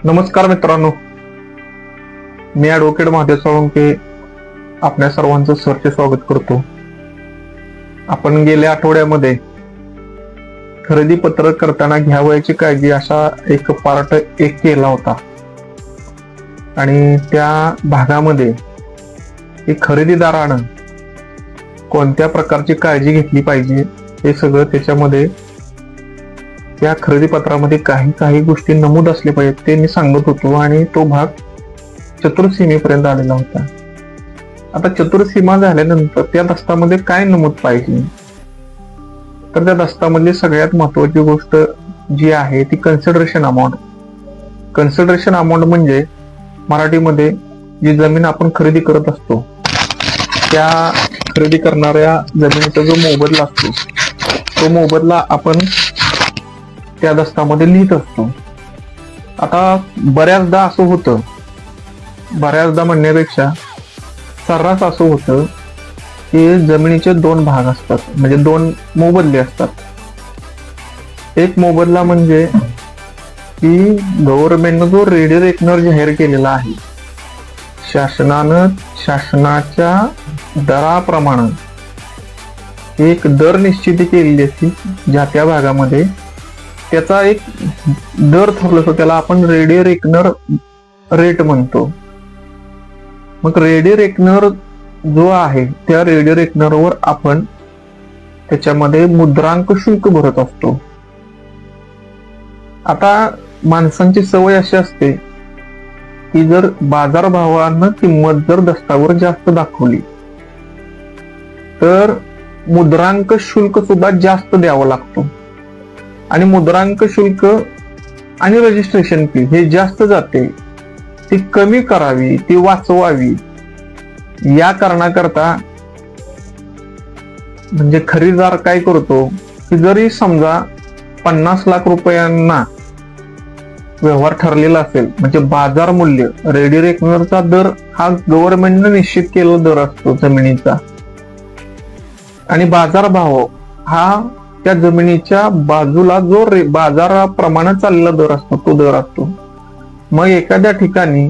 नमस्कार मित्रांनो, मी ॲडव्होकेट महादेव साळुंखे आपल्या सर्वांचं सहर्ष स्वागत करतो. आपण गेल्या आठवड्यामध्ये खरेदी पत्र करताना घ्यावयाची काळजी असा एक पार्ट 1 केला होता आणि त्या भागामध्ये खरेदीदारानं कोणत्या प्रकारची काळजी घेतली पाहिजे हे सगळं त्याच्यामध्ये त्या खरेदी पत्रामध्ये काही गोष्टी नमूद असले पाहिजेत ते मी सांगत होतो आणि तो भाग चतुर्सीमेपर्यंत आलेला होता. आता चतुर्सीमा झाल्यानंतर त्या दस्तामध्ये काय नमूद पाहिजे, तर त्या दस्तामधली सगळ्यात महत्वाची गोष्ट जी आहे ती कन्सिडरेशन अमाऊंट. कन्सिडरेशन अमाऊंट म्हणजे मराठीमध्ये जी जमीन आपण खरेदी करत असतो त्या खरेदी करणाऱ्या जमिनीचा जो मोबदला असतो तो मोबदला आपण त्या दस्तामध्ये लिहित असतो. आता बऱ्याचदा असं होतं, बऱ्याचदा म्हणण्यापेक्षा सर्रास असं होतं की जमिनीचे 2 भाग असतात, म्हणजे 2 मोबदले असतात. एक मोबदला म्हणजे की गव्हर्नमेंटनं जो रेडी रेकनर जाहीर केलेला आहे, शासनाच्या दराप्रमाणे एक दर निश्चिती केलेली असते, ज्या त्या भागामध्ये त्याचा एक दर ठरला असतो, त्याला आपण रेडी रेकनर रेट म्हणतो. मग रेडी रेकनर जो आहे त्या रेडी रेकनरवर आपण त्याच्यामध्ये मुद्रांक शुल्क भरत असतो. आता माणसांची सवय अशी असते की जर बाजारभावानं किंमत जर दस्तावर जास्त दाखवली तर मुद्रांक शुल्क सुद्धा जास्त द्यावं लागतो आणि मुद्रांक शुल्क आणि रजिस्ट्रेशन फी हे जास्त जाते, ती कमी करावी, ती वाचवावी या कारणाकरता म्हणजे खरेदीदार काय करतो की जरी समजा 50 लाख रुपयांना व्यवहार ठरलेला असेल, म्हणजे बाजार मूल्य रेडी रेकनरचा दर हा गव्हर्नमेंटने निश्चित केलेला दर असतो जमिनीचा आणि बाजारभाव हा त्या जमिनीच्या बाजूला जो बाजाराप्रमाणे चाललेला दर असतो तो दर असतो. मग एखाद्या ठिकाणी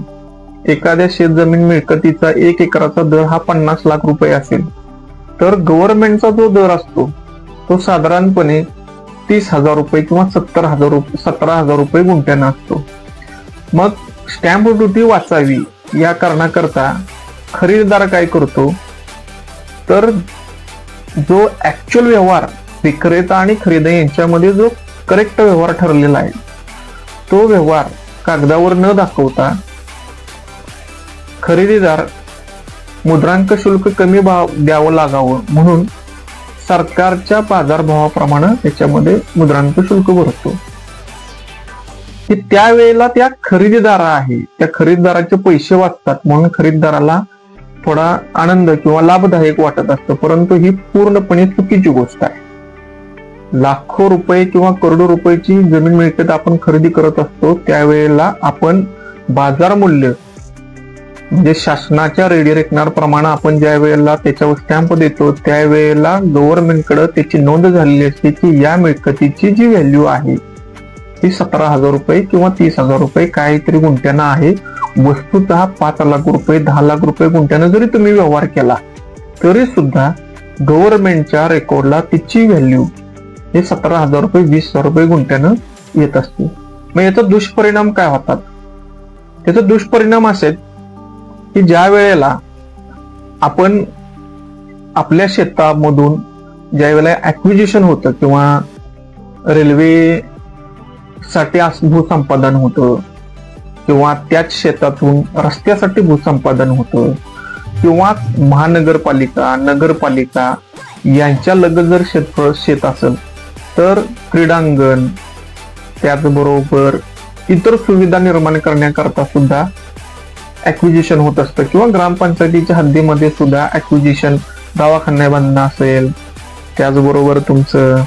एखाद्या शेतजमीन मिळकतीचा 1 एकराचा दर हा 50 लाख रुपये असेल तर गव्हर्नमेंटचा जो दर असतो तो साधारणपणे 30,000 रुपये किंवा 17,000 रुपये गुंठ्यानं असतो. मग स्टॅम्प ड्युटी वाचावी या कारणाकरता खरेदीदार काय करतो, तर जो ऍक्च्युअल व्यवहार विक्रेता आणि खरेदी यांच्यामध्ये जो करेक्ट व्यवहार ठरलेला आहे तो व्यवहार कागदावर न दाखवता खरेदीदार मुद्रांक शुल्क कमी द्यावं लागावं म्हणून सरकारच्या बाजारभावाप्रमाणे त्याच्यामध्ये मुद्रांक शुल्क भरतो. की त्यावेळेला त्या खरेदीदार आहे त्या खरेदीदाराचे पैसे वाचतात म्हणून खरेदीदाराला थोडा आनंद किंवा लाभदायक वाटत असतं, परंतु ही पूर्णपणे चुकीची गोष्ट आहे. लाखो रुपये किंवा करोडो रुपयाची जमीन मिळकत आपण खरेदी करत असतो त्यावेळेला आपण बाजार मूल्य म्हणजे शासनाच्या रेडी रेकनर प्रमाणे आपण ज्या वेळेला त्याच्यावर स्टॅम्प देतो त्यावेळेला गव्हर्नमेंटकडे त्याची नोंद झालेली असते की या मिळकतीची जी व्हॅल्यू आहे ती 17,000 रुपये किंवा 30,000 रुपये काहीतरी गुंठ्यानं आहे. वस्तुतः 5 लाख रुपये 10 लाख रुपये गुंठ्यानं जरी तुम्ही व्यवहार केला तरी सुद्धा गव्हर्नमेंटच्या रेकॉर्डला तिची व्हॅल्यू हे 17,000 रुपये 20,000 रुपये गुंठ्यानं येत असते. मग याचा दुष्परिणाम काय होतात, त्याचा दुष्परिणाम असे की ज्या वेळेला आपण आपल्या शेतामधून ज्या वेळेला ऍक्विजिशन होतं किंवा रेल्वे साठी भूसंपादन होतं किंवा त्याच शेतातून रस्त्यासाठी भूसंपादन होतं किंवा महानगरपालिका नगरपालिका यांच्या लगत जर शेत असेल तर क्रीडांगण त्याचबरोबर इतर सुविधा निर्माण करण्याकरता सुद्धा ऍक्विजिशन होत असतं किंवा ग्रामपंचायतीच्या हद्दीमध्ये सुद्धा ऍक्विजिशन दवाखाना बांधणं असेल, त्याचबरोबर तुमचं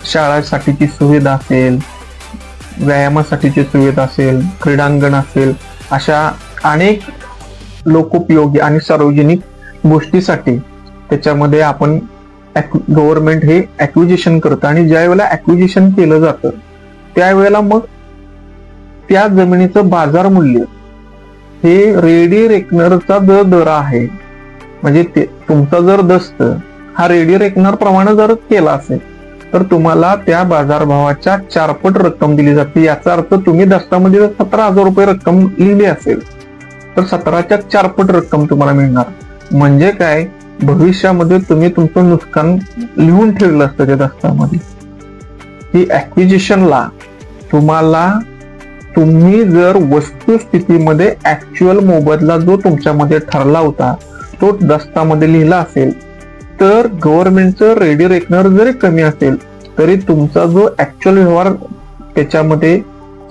शाळासाठीची सुविधा असेल, व्यायामासाठीची सुविधा असेल, क्रीडांगण असेल, अशा अनेक लोकोपयोगी आणि सार्वजनिक गोष्टीसाठी त्याच्यामध्ये आपण गव्हर्नमेंट हे ऍक्विजिशन करतं आणि ज्या वेळेला ऍक्विजिशन केलं जातं त्यावेळेला मग त्या जमिनीचं बाजार मूल्य हे रेडी रेकनरचा जो दर आहे, म्हणजे तुमचा जर दस्त हा रेडी रेकनर प्रमाणे जर केला असेल तर तुम्हाला त्या बाजारभावाच्या 4 पट रक्कम दिली जाते. याचा अर्थ तुम्ही दस्तामध्ये 17,000 रुपये रक्कम लिहिली असेल तर 17च्या 4 पट रक्कम तुम्हाला मिळणार. म्हणजे काय, भविष्यामध्ये तुम्ही तुमचं नुकसान लिहून ठेवलं असतं त्या दस्तामध्ये. ही ऍक्विजिशनला तुम्ही जर वस्तुस्थितीमध्ये ऍक्च्युअल मोबदला जो तुमच्यामध्ये ठरला होता तो दस्तामध्ये लिहिला असेल तर गव्हर्नमेंटचं रेडी रेकनर जरी कमी असेल तरी तुमचा जो ऍक्च्युअल व्यवहार त्याच्यामध्ये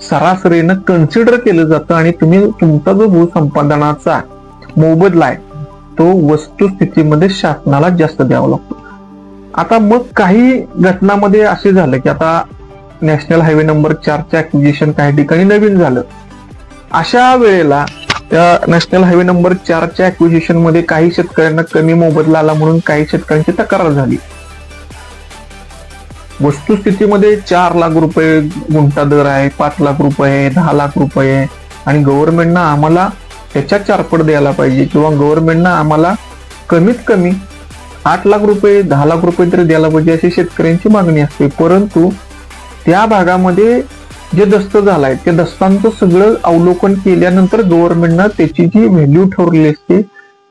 सरासरीनं कन्सिडर केलं जातं आणि तुम्ही तुमचा जो भूसंपादनाचा मोबदला आहे तो वस्तुस्थितीमध्ये शासनाला जास्त द्यावा लागतो. आता मग काही घटनामध्ये असे झालं की आता नॅशनल हायवे नंबर 4चे ऍक्विजिशन काही ठिकाणी नवीन झालं. अशा वेळेला त्या नॅशनल हायवे नंबर 4च्या ऍक्विजिशन मध्ये काही शेतकऱ्यांना कमी मोबदला आला म्हणून काही शेतकऱ्यांची तक्रार झाली. वस्तुस्थितीमध्ये 4 लाख रुपये गुंठा दर आहे, 5 लाख रुपये, 10 लाख रुपये आणि गव्हर्नमेंटनं आम्हाला त्याच्या 4 पट द्यायला पाहिजे किंवा गव्हर्नमेंटनं आम्हाला कमीत कमी 8 लाख रुपये 10 लाख रुपये तरी द्यायला पाहिजे अशी शेतकऱ्यांची मागणी असते. परंतु त्या भागामध्ये जे दस्त झालाय त्या दस्तांचं सगळं अवलोकन केल्यानंतर गव्हर्नमेंटनं त्याची जी व्हॅल्यू ठरवलेली असते,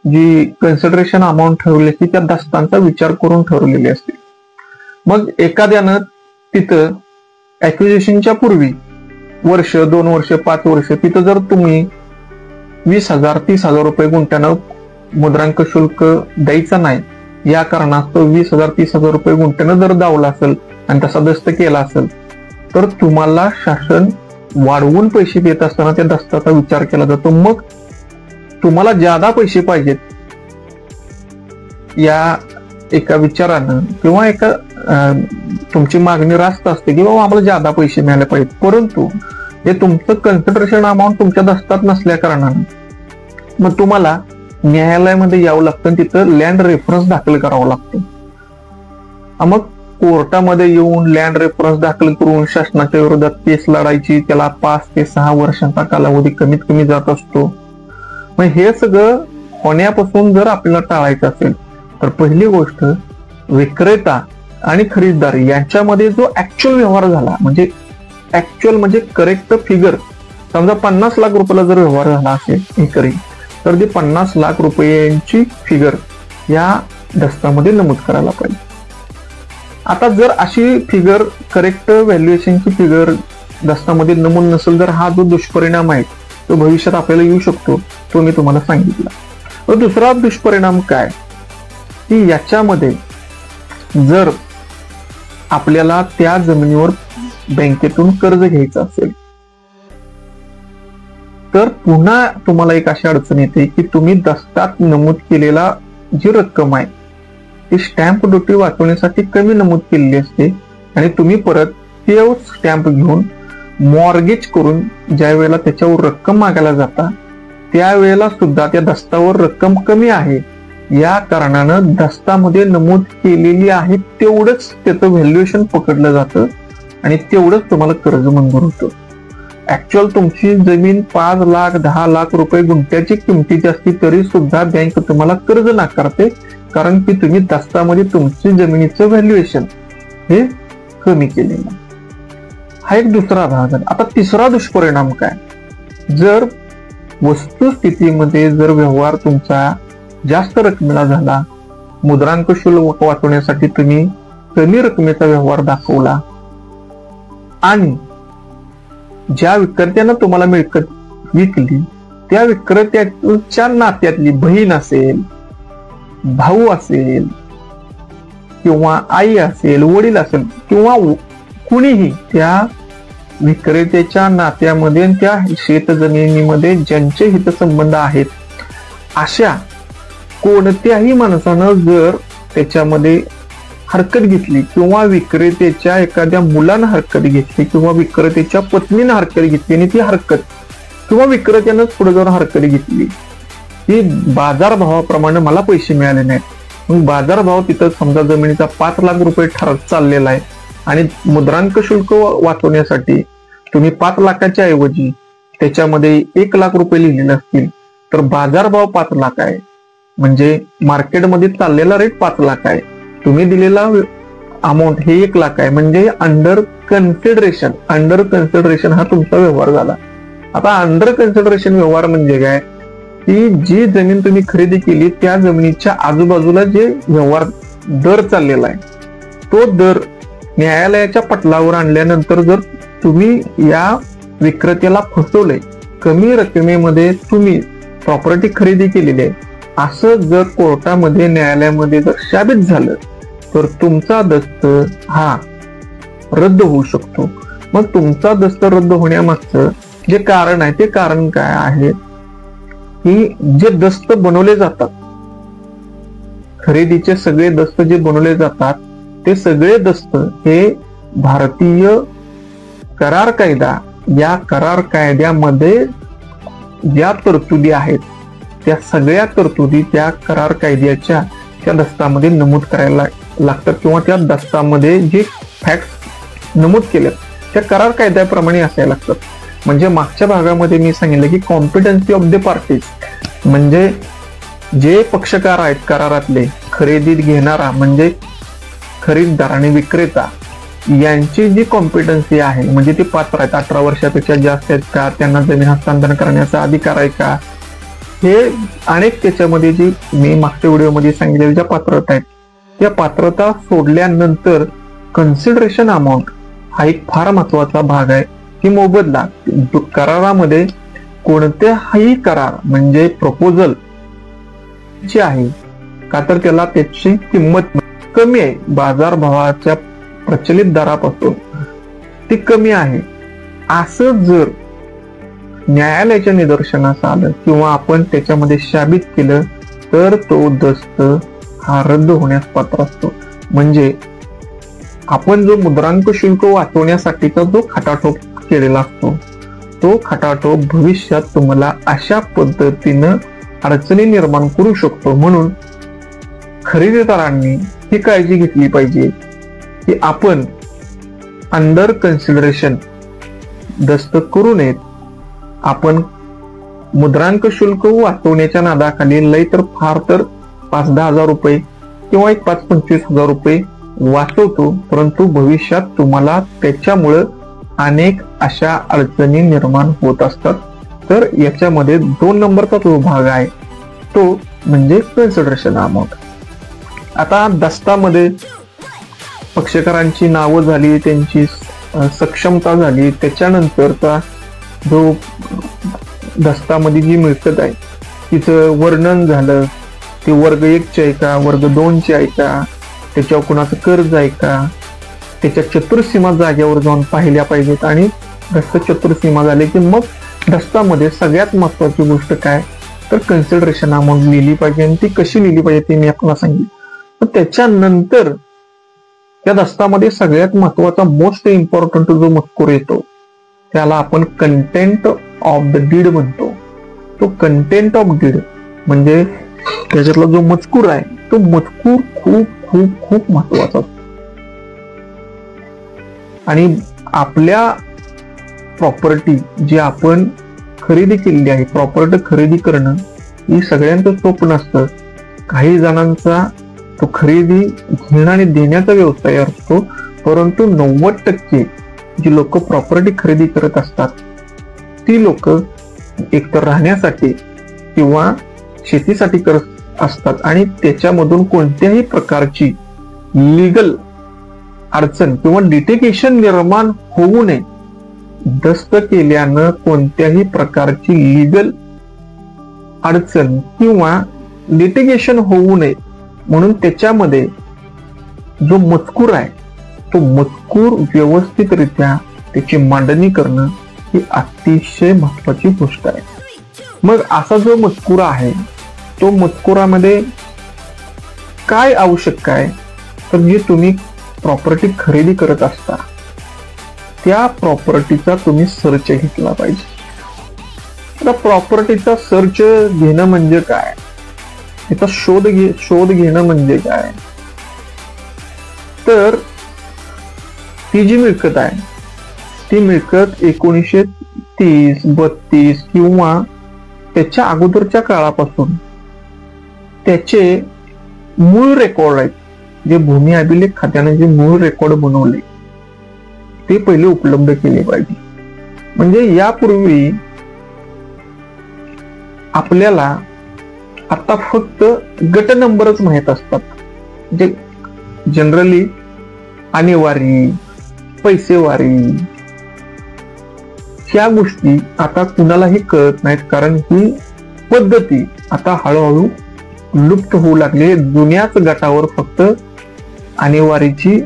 जी कन्सिडरेशन अमाऊंट ठरवली असते त्या दस्तांचा विचार करून ठरवलेली असते. मग एखाद्यानं तिथं ऍक्विजिशनच्या पूर्वी वर्ष 2 वर्ष 5 वर्ष तिथं जर तुम्ही 20,000 30,000 रुपये गुंठ्यानं मुद्रांक शुल्क द्यायचा नाही या कारणास्तव 20,000 30,000 रुपये गुंठ्यानं जर दावला असेल आणि तसा दस्त केला असेल तर तुम्हाला शासन वाढवून पैसे देत असताना त्या दस्ताचा विचार केला जातो. मग तुम्हाला ज्यादा पैसे पाहिजेत या एका विचारानं किंवा एका तुमची मागणी रास्त असते की बाबा आम्हाला ज्यादा पैसे मिळाले पाहिजेत, परंतु हे तुमचं कन्सिडरेशन अमाऊंट तुमच्या दस्तात नसल्या कारणानं मग तुम्हाला न्यायालयामध्ये यावं लागतं, तिथं लँड रेफरन्स दाखल करावा लागतो. मग कोर्टामध्ये येऊन लँड रेफरन्स दाखल करून शासनाच्या विरोधात केस लढायची, त्याला 5 ते 6 वर्षांचा कालावधी कमीत कमी जात असतो. मग हे सगळं होण्यापासून जर आपल्याला टाळायचं असेल तर पहिली गोष्ट विक्रेता आणि खरीददार यांच्यामध्ये जो ऍक्च्युअल व्यवहार झाला, म्हणजे ऍक्च्युअल म्हणजे करेक्ट फिगर, समजा 50 लाख रुपयाला जर व्यवहार झाला असेल एकरी तर ती 50 लाख रुपयांची फिगर या दस्तामध्ये नमूद करायला पाहिजे. आता जर अशी फिगर करेक्ट व्हॅल्युएशनची फिगर दस्तामध्ये नमूद नसेल तर हा जो दुष्परिणाम आहे तो भविष्यात आपल्याला येऊ शकतो, तो मी तुम्हाला सांगितला. तर दुसरा दुष्परिणाम काय की याच्यामध्ये जर आपल्याला त्या जमिनीवर बँकेतून कर्ज घ्यायचं असेल तर पुन्हा तुम्हाला एक अशी अडचण येते की तुम्ही दस्तात नमूद केलेला जी रक्कम आहे ती स्टॅम्प ड्युटी वाचवण्यासाठी कमी नमूद केलेली असते आणि तुम्ही परत तेच स्टॅम्प घेऊन मॉर्गेज करून ज्या वेळेला त्याच्यावर रक्कम मागायला जाता त्यावेळेला सुद्धा त्या दस्तावर रक्कम कमी आहे या कारणानं दस्तामध्ये नमूद केलेली आहे तेवढंच त्याचं व्हॅल्युएशन पकडलं जातं आणि तेवढंच तुम्हाला कर्ज मंजूर होतं. ऍक्च्युअल तुमची जमीन 5 लाख 10 लाख रुपये गुंठ्याची किमतीची असती तरी सुद्धा बँक तुम्हाला कर्ज नाकारते, कारण की तुम्ही दस्तामध्ये तुमची जमिनीचं व्हॅल्युएशन हे कमी केलेलं. हा एक दुसरा भाग आहे. आता तिसरा दुष्परिणाम काय, जर वस्तुस्थितीमध्ये जर व्यवहार तुमचा जास्त रकमेला झाला, मुद्रांक शुल्क वाचवण्यासाठी तुम्ही कमी रकमेचा व्यवहार दाखवला आणि ज्या विक्रेत्यानं तुम्हाला मिळकत विकली त्या विक्रेत्याच्या नात्यातली बहीण असेल, भाऊ असेल किंवा आई असेल, वडील असेल किंवा कुणीही त्या विक्रेत्याच्या नात्यामध्ये त्या शेत जमिनीमध्ये ज्यांचे हितसंबंध आहेत अशा कोणत्याही माणसानं जर त्याच्यामध्ये हरकत घेतली किंवा विक्रेत्याच्या एखाद्या मुलानं हरकत घेतली किंवा विक्रेत्याच्या पत्नीनं हरकत घेतली आणि ती हरकत किंवा विक्रेत्यानंच पुढे जाऊन हरकत घेतली की बाजारभावाप्रमाणे मला पैसे मिळाले नाहीत, मग बाजारभाव तिथं समजा जमिनीचा 5 लाख रुपये ठरत चाललेला आहे आणि मुद्रांक शुल्क वाचवण्यासाठी तुम्ही 5 लाखाच्या ऐवजी त्याच्यामध्ये 1 लाख रुपये लिहिलेले असतील तर बाजारभाव 5 लाख आहे, म्हणजे मार्केटमध्ये चाललेला रेट 5 लाख आहे, तुम्ही दिलेला अमाऊंट हे 1 लाख आहे, म्हणजे अंडर कन्सिडरेशन हा तुमचा व्यवहार झाला. आता अंडर कन्सिडरेशन व्यवहार म्हणजे काय, की जी जमीन तुम्ही खरेदी केली त्या जमिनीच्या आजूबाजूला जे व्यवहार दर चाललेला आहे तो दर न्यायालयाच्या पटलावर आणल्यानंतर जर तुम्ही या विक्रेत्याला फसवले, कमी रकमेमध्ये तुम्ही प्रॉपर्टी खरेदी केलेली आहे असं जर कोर्टामध्ये न्यायालयामध्ये जर साबित झालं तर तुमचा दस्त हा रद्द होऊ शकतो. मग तुमचा दस्त रद्द होण्यामागचं जे कारण आहे ते कारण काय आहे की जे दस्त बनवले जातात, खरेदीचे सगळे दस्त जे बनवले जातात ते सगळे दस्त हे भारतीय करार कायदा, या करार कायद्यामध्ये ज्या तरतुदी आहेत त्या सगळ्या तरतुदी त्या करार कायद्याच्या त्या दस्तामध्ये नमूद करायला लागतात, किंवा त्या दस्तामध्ये जे फॅक्ट नमूद केले त्या करार कायद्याप्रमाणे असायला लागतात. म्हणजे मागच्या भागामध्ये मी सांगितलं की कॉम्पिटन्सी ऑफ द पार्टीज, म्हणजे जे पक्षकार आहेत करारातले, खरेदीत घेणारा म्हणजे खरीददार आणि विक्रेता यांची जी कॉम्पिटन्सी आहे, म्हणजे ते पात्र आहेत, 18 वर्षापेक्षा जास्त आहेत का, त्यांना जमीन हस्तांतरण करण्याचा अधिकार आहे का, हे अनेक त्याच्यामध्ये जी मी मागच्या व्हिडिओमध्ये सांगितलेल्या ज्या पात्रता आहेत त्या पात्रता सोडल्यानंतर कन्सिडरेशन अमाऊंट हा एक फार महत्वाचा भाग आहे की मोबदला. करारामध्ये कोणत्याही करार म्हणजे प्रपोजल जे आहे का तर त्याला त्याची किंमत कमी आहे, बाजारभावाच्या प्रचलित दरापासून ती कमी आहे असं जर न्यायालयाच्या निदर्शनास आलं किंवा आपण त्याच्यामध्ये साबित केलं तर तो दस्त हा रद्द होण्यास पात्र असतो. म्हणजे आपण जो मुद्रांक शुल्क वाचवण्यासाठीचा जो खटाटोप केलेला असतो तो खटाटोप भविष्यात तुम्हाला अशा पद्धतीनं अडचणी निर्माण करू शकतो. म्हणून खरेदीदारांनी ही काळजी घेतली पाहिजे की आपण अंडर कन्सिडरेशन दस्त करू नयेत. आपण मुद्रांक शुल्क वाचवण्याच्या नादाखाली लय तर फार तर 5-10 हजार रुपये किंवा 5-25 हजार रुपये वाचवतो, परंतु भविष्यात तुम्हाला त्याच्यामुळं अनेक अशा अडचणी निर्माण होत असतात. तर याच्यामध्ये 2 नंबरचा जो भाग आहे तो म्हणजे कन्सिडरेशन अमाऊंट. आता दस्तामध्ये पक्षकारांची नावं झाली, त्यांची सक्षमता झाली, त्याच्यानंतरचा जो दस्तामध्ये जी मिळकत आहे तिचं वर्णन झालं, ते वर्ग 1 चे आहे का, वर्ग 2 चे आहे का, त्याच्यावर कुणाचं कर्ज आहे का, त्याच्या चतुर्सीमा जागेवर जाऊन पाहिल्या पाहिजेत. आणि दस्त चतुर्सीमा झाले की मग दस्तामध्ये सगळ्यात महत्वाची गोष्ट काय तर कन्सिडरेशन अमाऊंट लिहिली पाहिजे. आणि ती कशी लिहिली पाहिजे ते मी आपल्याला सांगितलं. तर त्याच्यानंतर त्या दस्तामध्ये सगळ्यात महत्वाचा मोस्ट इम्पॉर्टंट जो मजकूर येतो त्याला आपण कंटेंट ऑफ द डीड म्हणतो. तो कंटेंट ऑफ डीड म्हणजे त्याच्यातला जो मजकूर आहे तो मजकूर खूप खूप खूप महत्वाचा. आणि आपल्या प्रॉपर्टी जी आपण खरेदी केलेली आहे, प्रॉपर्टी खरेदी करणं ही सगळ्यांचं स्वप्न असतं. काही जणांचा तो खरेदी घेणं आणि देण्याचा व्यवसाय असतो, परंतु 90% जी लोक प्रॉपर्टी खरेदी करत असतात ती लोक एकतर राहण्यासाठी किंवा शेतीसाठी करत असतात. आणि त्याच्यामधून कोणत्याही प्रकारची लीगल अडचण किंवा लिटिगेशन निर्माण होऊ नये, दस्त केल्यानं कोणत्याही प्रकारची लीगल अडचण किंवा लिटिगेशन होऊ नये म्हणून त्याच्यामध्ये जो मजकूर आहे तो मजकूर व्यवस्थितरित्या त्याची मांडणी करणं ही अतिशय महत्वाची गोष्ट आहे. मग असा जो मजकूर आहे तो मजकुरामध्ये काय आवश्यक आहे तर जे तुम्ही प्रॉपर्टी खरेदी करत असता त्या प्रॉपर्टीचा तुम्ही सर्च घेतला पाहिजे. आता प्रॉपर्टीचा सर्च घेणं म्हणजे काय, त्याचा शोध घेणं म्हणजे काय तर ती जी मिळकत आहे ती मिळकत 1930, 32 किंवा त्याच्या अगोदरच्या काळापासून त्याचे मूळ रेकॉर्ड आहेत, जे भूमी अभिलेख खात्याने जे मूळ रेकॉर्ड बनवले ते पहिले उपलब्ध केले पाहिजे. म्हणजे यापूर्वी आपल्याला आता फक्त गट नंबरच माहित असतात. म्हणजे जनरली आणेवारी, पैसेवारी ह्या गोष्टी आता कुणालाही कळत नाहीत, कारण ही पद्धती आता हळूहळू लुप्त होऊ लागली. जुन्याच गटावर फक्त आणेवारीची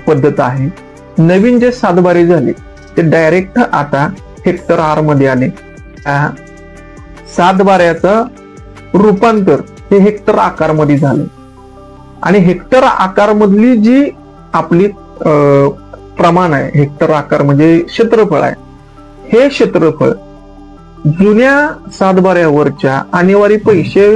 पद्धत आहे. नवीन जे सातबारे झाले ते डायरेक्ट आता हेक्टर आर मध्ये आले. सातबाऱ्याचं रूपांतर हे हेक्टर आकार मध्ये झालं आणि हेक्टर आकार मधली जी आपली प्रमाण आहे, हेक्टर आकार म्हणजे क्षेत्रफळ आहे, हे क्षेत्रफळ जुन्या सातबाऱ्यावरच्या आणेवारी पैसे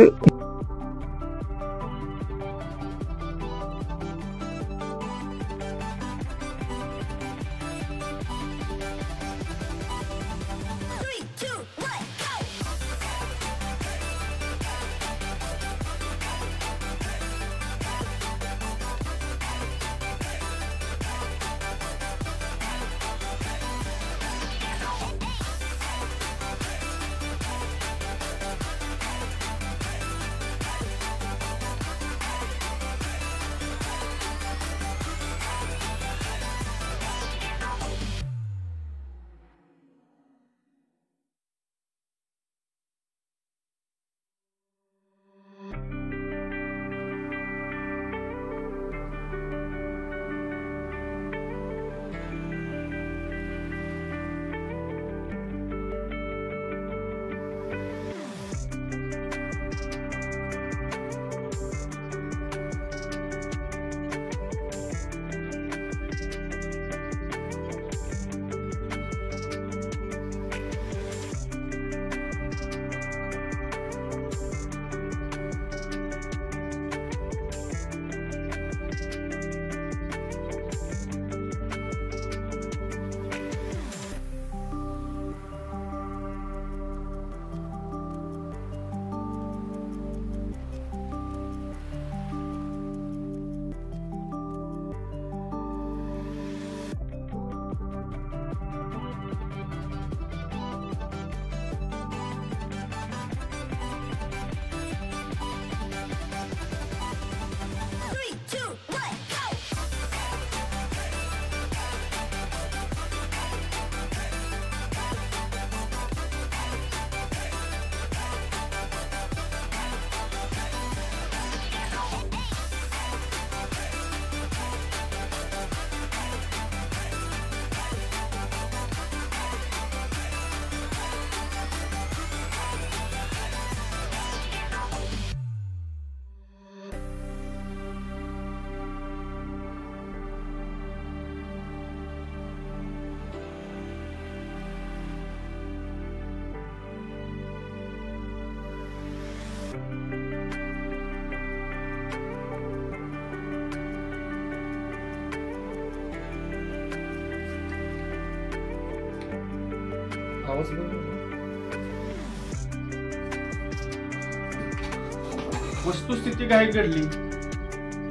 वस्तुस्थिती काय घडली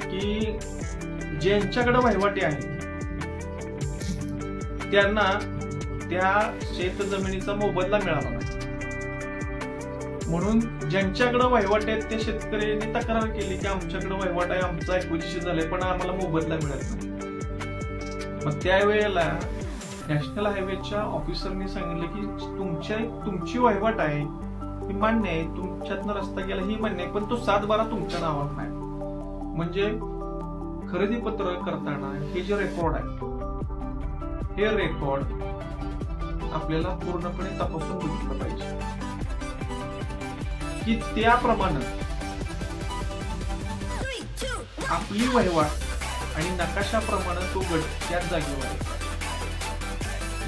की ज्यांच्याकडे वहिवाटी आहे त्यांना त्या शेत जमिनीचा मोबदला मिळाला नाही, म्हणून ज्यांच्याकडे वहिवाट आहेत त्या शेतकऱ्यांनी तक्रार केली की आमच्याकडे वहिवाट आहे, आमचा एक्विजिशन झालंय पण आम्हाला मोबदला मिळत नाही. मग त्यावेळेला नॅशनल हायवेच्या ऑफिसरनी सांगितलं की तुमची वहिवाट आहे ही मान्य आहे, तुमच्यातनं रस्ता गेला ही मान्य आहे, पण तो 7/12 तुमच्या नावावर नाही. म्हणजे खरेदी पत्र करताना हे जे रेकॉर्ड आहे हे रेकॉर्ड आपल्याला पूर्णपणे तपासून बघितलं पाहिजे की त्याप्रमाणे आपली वहिवाट आणि नकाशाप्रमाणे तो गट त्याच जागेवर आहे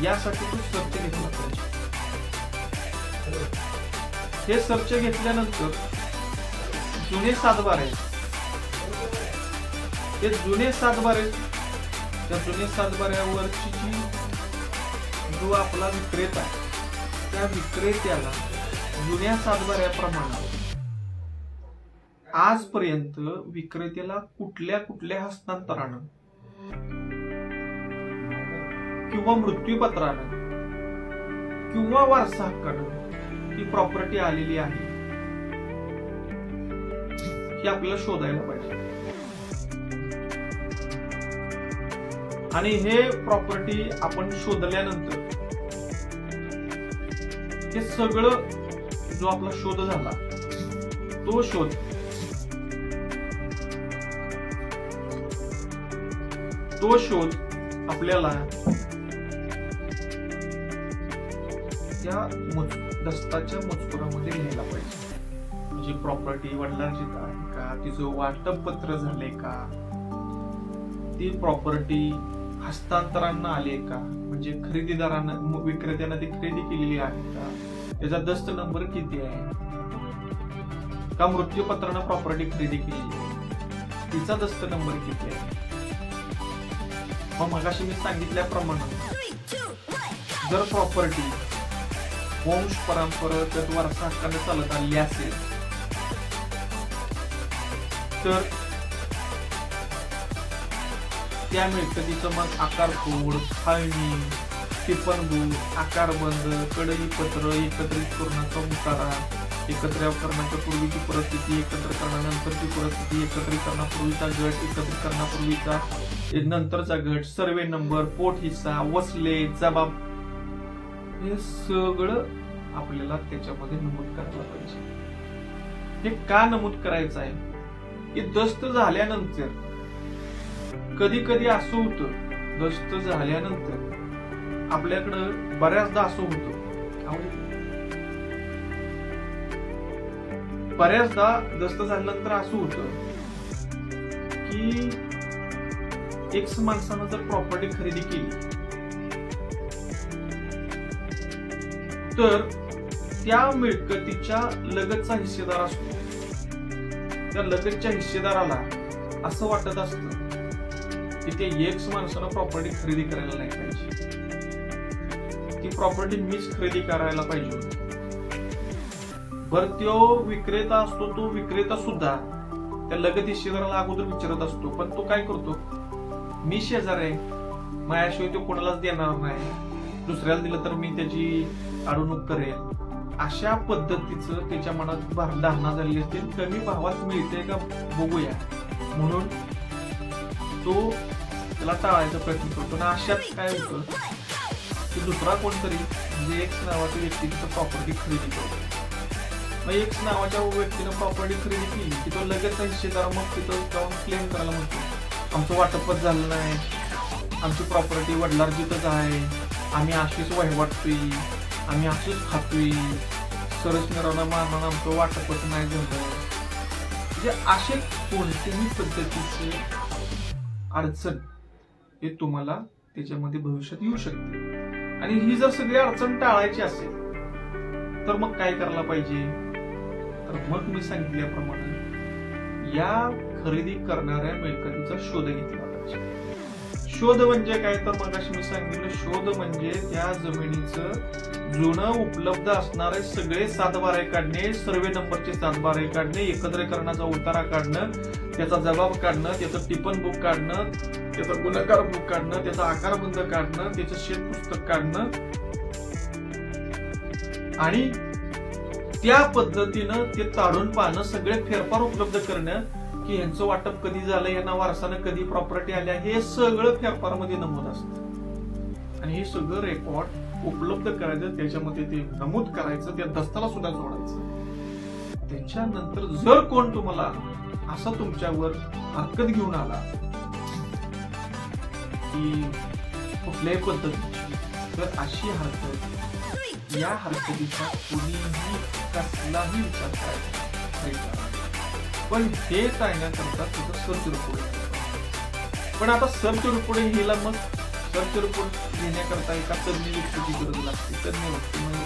यासाठी तो सर्च घेतला पाहिजे. हे सर्च घेतल्यानंतर जुने 7/12 ते जुने 7/12 त्या जुने 7/12वरची जी जो आपला विक्रेता आहे त्या विक्रेत्याला जुन्या सातबाऱ्याप्रमाणे आजपर्यंत विक्रेत्याला कुठल्या कुठल्या हस्तांतरानं किंवा मृत्यूपत्रानं किंवा वारसा हक्कानं ही प्रॉपर्टी आलेली आहे हे आपल्याला शोधायला पाहिजे. आणि हे प्रॉपर्टी आपण शोधल्यानंतर हे सगळं जो आपला शोध झाला तो शोध आपल्याला त्या दस्ताच्या मजकुरामध्ये लिहायला पाहिजे. म्हणजे प्रॉपर्टी वडिलांची आहे का, तिचं वाटप पत्र झाले का, ती प्रॉपर्टी हस्तांतरांना आले का, म्हणजे खरेदीदारानं विक्रेत्यानं ती खरेदी केलेली आहे का, त्याचा दस्त नंबर किती आहे का, मृत्यूपत्रानं प्रॉपर्टी खरेदी केली आहे तिचा दस्त नंबर किती आहे. मग मगाशी मी सांगितल्याप्रमाणे जर प्रॉपर्टी वंश परंपरेत वारसा हक्काने चालत आली असेल तर त्या मिळकतीचं मग आकारकोड, फाळणी, टिप्पणबूक, आकारबंद, कडईपत्र, एकत्रित करण्याचा उतारा, एकत्रीकरणाच्या पूर्वीची परिस्थिती, एकत्र करण्यानंतरची परिस्थिती, एकत्रीकरणापूर्वीचा गट, एकत्रीकरणापूर्वीचा नंतरचा गट, सर्वे नंबर, पोट हिस्सा, वसले, जबाब, हे सगळं आपल्याला त्याच्यामध्ये नमूद करायला पाहिजे. हे का नमूद करायचं आहे की दस्त झाल्यानंतर कधी कधी असं होतं, दस्त झाल्यानंतर आपल्याकडं बऱ्याचदा असं होतं, बऱ्याचदा दस्त झाल्यानंतर असं होतं की एक्स माणसानं जर प्रॉपर्टी खरेदी केली तर त्या मिळकतीच्या लगतचा हिस्सेदार असतो. त्या लगतच्या हिस्सेदाराला असं वाटत असतं की ते एक्स माणसानं प्रॉपर्टी खरेदी करायला नाही पाहिजे, ती प्रॉपर्टी मीच खरेदी करायला पाहिजे होती. बर तो विक्रेता असतो, तो विक्रेता सुद्धा त्या लगत हिस्सेदाराला अगोदर विचारत असतो, पण तो काय करतो, मी शेजार आहे, माझ्याशिवाय तो कोणालाच देणार नाही, दुसऱ्याला दिलं तर मी त्याची अडवणूक करेल, अशा पद्धतीचं त्याच्या मनात धारणा झालेली असते. कमी भावात मिळते का बघूया म्हणून तो त्याला टाळायचा प्रयत्न करतो. आणि अशात काय होतं की दुसरा कोणतरी म्हणजे एक्स नावाच्या व्यक्ती तिथं प्रॉपर्टी खरेदी करतो. मग एक्स नावाच्या व्यक्तीनं प्रॉपर्टी खरेदी केली की तो लगेच हिस्सेदार मग तिथं जाऊन क्लेम करायला म्हणतो, आमचं वाटपच झालं नाही, आमची प्रॉपर्टी वडिलार्जितच आहे, आम्ही अशीच वहिवाटतोय, आम्ही अशीच खातोय, सरसमिरावना मारणार आमचं वाटपच नाही झालं. म्हणजे असे कोणत्याही पद्धतीचे अडचण हे तुम्हाला त्याच्यामध्ये भविष्यात येऊ शकते. आणि ही जर सगळी अडचण टाळायची असेल तर मग काय करायला पाहिजे, तर मग मी सांगितल्याप्रमाणे या खरेदी करणाऱ्या मिळकतीचा शोध घेतला पाहिजे. शोध म्हणजे काय, तर मगाशी मी सांगितलं, शोध म्हणजे त्या जमिनीचं जुनं उपलब्ध असणारे सगळे सातबारे काढणे, सर्वे नंबरचे सातबारे काढणे, एकत्रीकरणाचा उतारा काढणं, त्याचा जबाब काढणं, त्याचं टिपण बुक काढणं, त्याचा गुन्हेगार बुक काढणं, त्याचा आकारबंद काढणं, त्याचं शेत पुस्तक काढणं, आणि त्या पद्धतीनं ते ताडून पाहणं, सगळे फेरफार उपलब्ध करणं की यांचं वाटप कधी झालं, यांना वारसानं कधी प्रॉपर्टी आल्या, हे सगळं फेरफार मध्ये नमूद असतं. आणि हे सगळं रेकॉर्ड उपलब्ध करायचं, त्याच्यामध्ये ते नमूद करायचं, त्या दस्ताला सुद्धा जोडायचं. त्याच्यानंतर जर कोण तुम्हाला असं तुमच्यावर हरकत घेऊन आला की कुठल्याही पद्धतीची, तर अशी हरकत, या हरकतीचा कोणीही कसलाही विचार करायचा. पण हे टाळण्याकरता तुझं सर्च रिपोर्ट. पण आता सर्च रिपोर्ट लिहिला, मग सर्च रिपोर्ट लिहिण्याकरता एका तज्ञ व्यक्तीची गरज लागते. तज्ञ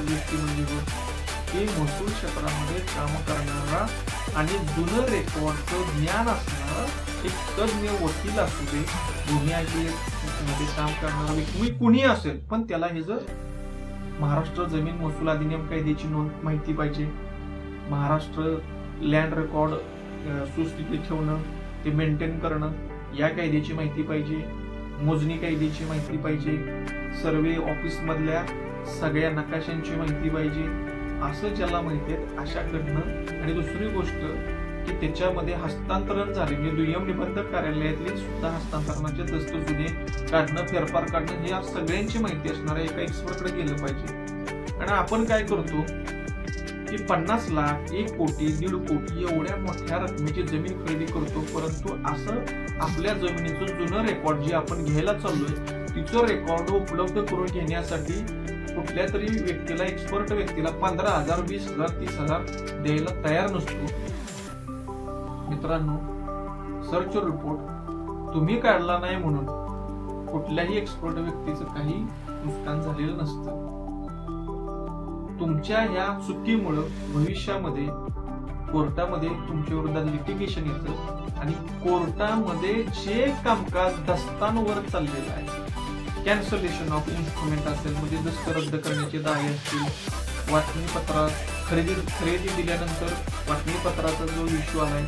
व्यक्ती म्हणजे हे महसूल क्षेत्रामध्ये काम करणारा आणि जुनं रेकॉर्डचं ज्ञान असणारा एक तज्ञ वकील असू दे, गुन्हे ऑफिसमध्ये काम करणारा व्यक्ती कुणी असेल, पण त्याला हे जर महाराष्ट्र जमीन महसूल अधिनियम कायद्याची नोंद माहिती पाहिजे, महाराष्ट्र लँड रेकॉर्ड सुस्थितीत ठेवणं, ते मेंटेन करणं या कायद्याची माहिती पाहिजे, मोजणी कायद्याची माहिती पाहिजे, सर्वे ऑफिस मधल्या सगळ्या नकाशांची माहिती पाहिजे, असं ज्याला माहिती आहे अशाकडनं. आणि दुसरी गोष्ट की त्याच्यामध्ये हस्तांतरण झाले म्हणजे दुय्यम निबंधक कार्यालयातले सुद्धा हस्तांतरणाचे दस्त जुने काढणं, फेरफार काढणं, हे सगळ्यांची माहिती असणाऱ्या एका एक्सपर्टकडे गेलं पाहिजे. आणि आपण काय करतो की 50 लाख, 1 कोटी, 1.5 कोटी एवढ्या मोठ्या रकमेची जमीन खरेदी करतो, परंतु असं आपल्या जमिनीचं जुनं रेकॉर्ड जे आपण घ्यायला चाललोय तिचं रेकॉर्ड उपलब्ध करून घेण्यासाठी कुठल्या तरी व्यक्तीला, एक्सपर्ट व्यक्तीला 15,000, 20,000, 30,000 द्यायला तयार नसतो. मित्रांनो, सर्च रिपोर्ट तुम्ही काढला नाही म्हणून कुठल्याही एक्सपर्ट व्यक्तीचं काही नुकसान झालेलं नसतं. तुमच्या ह्या चुकीमुळे भविष्यामध्ये कोर्टामध्ये तुमच्या विरोधात लिटिगेशन येतं आणि कोर्टामध्ये जे कामकाज दस्तांवर चाललेलं आहे, कॅन्सलेशन ऑफ इन्स्ट्रुमेंट असेल म्हणजे दस्त रद्द करण्याचे दावे असतील, वाटणीपत्र खरेदी दिल्यानंतर वाटणीपत्राचा जो इश्यू आहे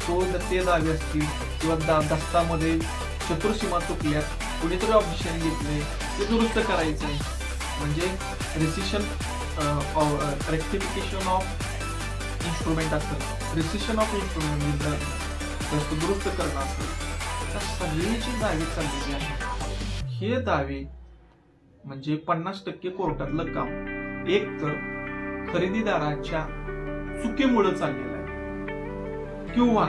तो ते दावे असतील, किंवा दस्तामध्ये चतुर्सीमा चुकल्यात, कुणीतरी ऑब्जेक्शन घेतलंय ते दुरुस्त करायचं आहे, म्हणजे रेसिशन रेक्टिफिकेशन ऑफ इन्स्ट्रुमेंट असेल, रेसिशन ऑफ इन्स्ट्रुमेंट दस्त दुरुस्त करणं असेल, तर सगळीची दावे चाललेली आहे. हे दावे म्हणजे 50% कोर्टातलं काम एक तर खरेदीदाराच्या चुकीमुळे चाललेलं आहे, किंवा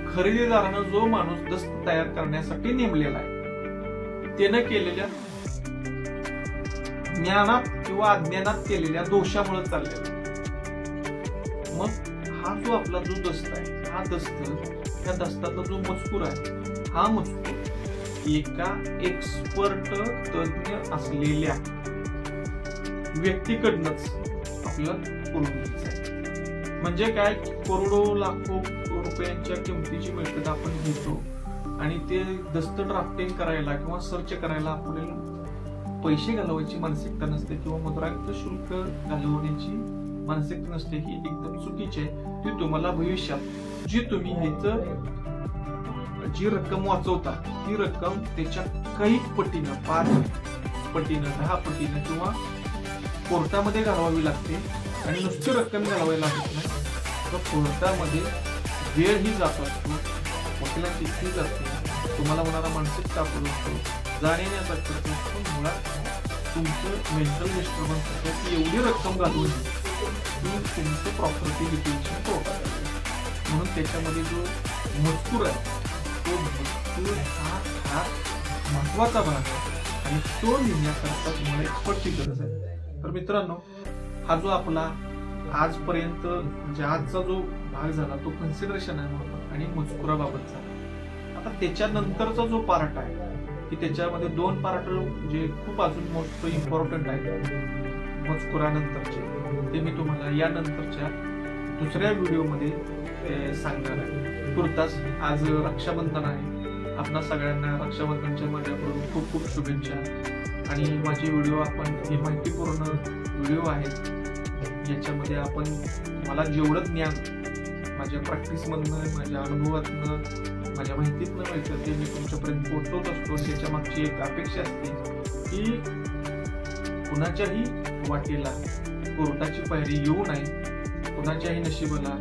खरेदीदारानं जो माणूस दस्त तयार करण्यासाठी नेमलेला आहे त्यानं केलेल्या ज्ञानात किंवा अज्ञानात केलेल्या दोषामुळे चाललेला आहे. मग हा जो आपला जो दस्त आहे, हा दस्त, त्या दस्तातला जो मजकूर आहे, हा मजकूर एका एक्सपर्ट तज्ञ असलेल्या व्यक्तीकडनंच आपल्याला करून घ्यायचं आहे. म्हणजे काय, करोडो लाखो रुपयांच्या किमतीची मिळकत आपण घेतो आणि ते दस्त ड्राफ्टिंग करायला किंवा सर्च करायला आपल्याला पैसे घालवायची मानसिकता नसते, किंवा मुद्रांक शुल्क घालवण्याची मानसिकता नसते, ही एकदम चुकीची आहे. ती तुम्हाला भविष्यात जी तुम्ही ह्याचं जी रक्कम वाचवता ती रक्कम त्याच्या काही पटीनं, 5 पटीनं, 10 पटीनं किंवा कोर्टामध्ये घालवावी लागते. आणि नुसती रक्कम घालवावी लागत नाही, तर कोर्टामध्ये वेळही जात असतो, वकिलांची फी जाते, तुम्हाला होणारा मानसिक ताप असतो, जाण्याचा खर्च असतो. मुळात तुमचं मेंटल डिस्टर्बन्स असतं की एवढी रक्कम घालून की तुमचं प्रॉपर्टी लिटिगेशन कोर्टात आहे. म्हणून त्याच्यामध्ये जो मजकूर आहे तो मजकूर हा महत्वाचा भाग आहे आणि तो लिहिण्याकरता तुम्हाला एक्सपर्टची गरज आहे. तर मित्रांनो, हा जो आपला आजपर्यंत म्हणजे आजचा जो भाग झाला तो कन्सिडरेशन आहे म्हणून आणि मजकुराबाबतचा. आता त्याच्यानंतरचा जो पार्ट आहे की त्याच्यामध्ये 2 पार्ट जे खूप अजून मोस्ट इम्पॉर्टंट आहेत मजकुरानंतरचे, ते मी तुम्हाला यानंतरच्या दुसऱ्या व्हिडिओमध्ये सांगणार आहे. तुर्तास आज रक्षाबंधन आहे, आपणा सगळ्यांना रक्षाबंधनच्या माझ्याकडून खूप खूप शुभेच्छा. आणि माझे व्हिडिओ आपण हे माहितीपूर्ण व्हिडिओ आहेत, याच्यामध्ये आपण मला जेवढं ज्ञान माझ्या प्रॅक्टिसमधनं, माझ्या अनुभवातनं, माझ्या माहितीतनं मिळतं ते मी तुमच्यापर्यंत पोहोचवत असतो. त्याच्या मागची एक अपेक्षा असते की कुणाच्याही वाटेला कोर्टाची पायरी येऊ नये, कुणाच्याही नशिबाला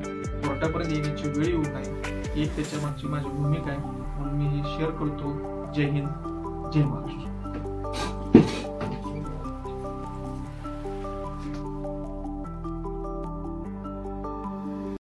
कोर्टापर्यंत येण्याची वेळ येऊ नये, ही त्याच्या मागची माझी भूमिका आहे. म्हणून मी हे शेअर करतो. जय हिंद, जय महाराष्ट्र.